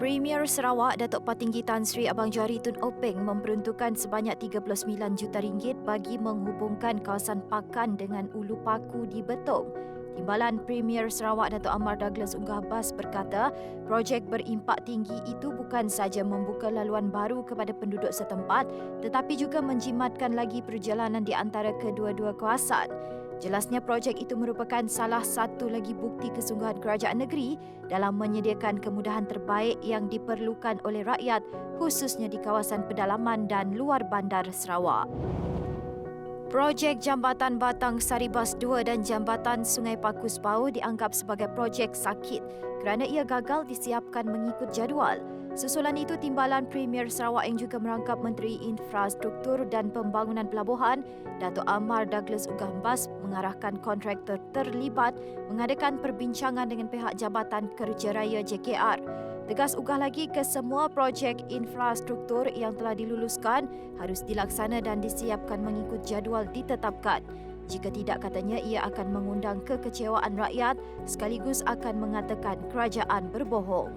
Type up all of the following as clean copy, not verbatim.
Premier Sarawak Datuk Patinggi Tan Sri Abang Johari Tun Openg memperuntukkan sebanyak 39 juta ringgit bagi menghubungkan kawasan Pakan dengan Ulu Paku di Betong. Timbalan Premier Sarawak Datuk Amar Douglas Unggah Bas berkata, projek berimpak tinggi itu bukan sahaja membuka laluan baru kepada penduduk setempat tetapi juga menjimatkan lagi perjalanan di antara kedua-dua kawasan. Jelasnya projek itu merupakan salah satu lagi bukti kesungguhan kerajaan negeri dalam menyediakan kemudahan terbaik yang diperlukan oleh rakyat khususnya di kawasan pedalaman dan luar bandar Sarawak. Projek Jambatan Batang Saribas 2 dan Jambatan Sungai Pakus Pau dianggap sebagai projek sakit kerana ia gagal disiapkan mengikut jadual. Susulan itu, Timbalan Premier Sarawak yang juga merangkap Menteri Infrastruktur dan Pembangunan Pelabuhan, Datuk Amar Douglas Unggah Bas mengarahkan kontraktor terlibat mengadakan perbincangan dengan pihak Jabatan Kerja Raya JKR. Tegas Unggah lagi kesemua projek infrastruktur yang telah diluluskan harus dilaksana dan disiapkan mengikut jadual ditetapkan. Jika tidak, katanya ia akan mengundang kekecewaan rakyat sekaligus akan mengatakan kerajaan berbohong.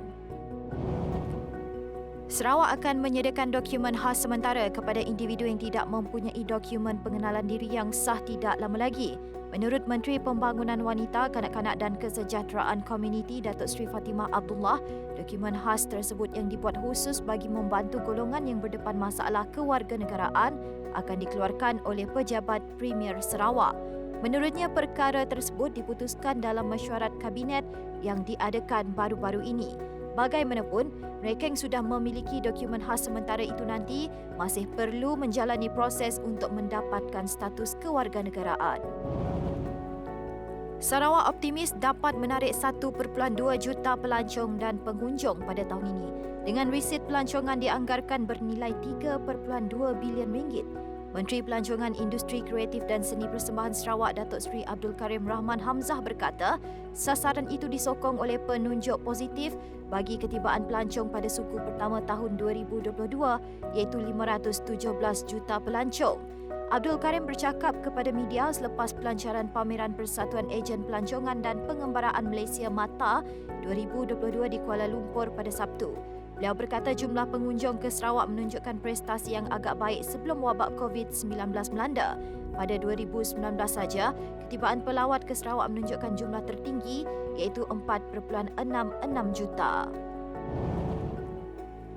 Sarawak akan menyediakan dokumen khas sementara kepada individu yang tidak mempunyai dokumen pengenalan diri yang sah tidak lama lagi. Menurut Menteri Pembangunan Wanita, Kanak-kanak dan Kesejahteraan Komuniti Datuk Seri Fatimah Abdullah, dokumen khas tersebut yang dibuat khusus bagi membantu golongan yang berdepan masalah kewarganegaraan akan dikeluarkan oleh Pejabat Premier Sarawak. Menurutnya, perkara tersebut diputuskan dalam mesyuarat kabinet yang diadakan baru-baru ini. Bagaimanapun, mereka yang sudah memiliki dokumen khas sementara itu nanti masih perlu menjalani proses untuk mendapatkan status kewarganegaraan. Sarawak optimis dapat menarik 1.2 juta pelancong dan penghujung pada tahun ini. Dengan risit pelancongan dianggarkan bernilai 3.2 bilion ringgit. Menteri Pelancongan Industri Kreatif dan Seni Persembahan Sarawak Datuk Seri Abdul Karim Rahman Hamzah berkata, sasaran itu disokong oleh penunjuk positif bagi ketibaan pelancong pada suku pertama tahun 2022 iaitu 517 juta pelancong. Abdul Karim bercakap kepada media selepas pelancaran pameran Persatuan Ejen Pelancongan dan Pengembaraan Malaysia MATA 2022 di Kuala Lumpur pada Sabtu. Beliau berkata jumlah pengunjung ke Sarawak menunjukkan prestasi yang agak baik sebelum wabak COVID-19 melanda. Pada 2019 saja, ketibaan pelawat ke Sarawak menunjukkan jumlah tertinggi iaitu 4.66 juta.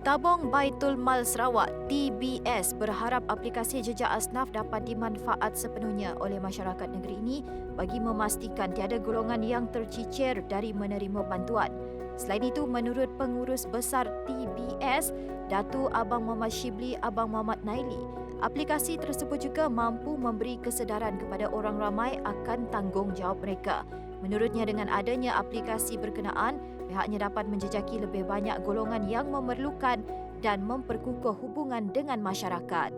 Tabung Baitul Mal Sarawak TBS berharap aplikasi jejak asnaf dapat dimanfaat sepenuhnya oleh masyarakat negeri ini bagi memastikan tiada golongan yang tercicir dari menerima bantuan. Selain itu, menurut Pengurus Besar TBS, Datu Abang Muhammad Shibli Abang Muhammad Naili, aplikasi tersebut juga mampu memberi kesedaran kepada orang ramai akan tanggungjawab mereka. Menurutnya, dengan adanya aplikasi berkenaan, pihaknya dapat menjejaki lebih banyak golongan yang memerlukan dan memperkukuh hubungan dengan masyarakat.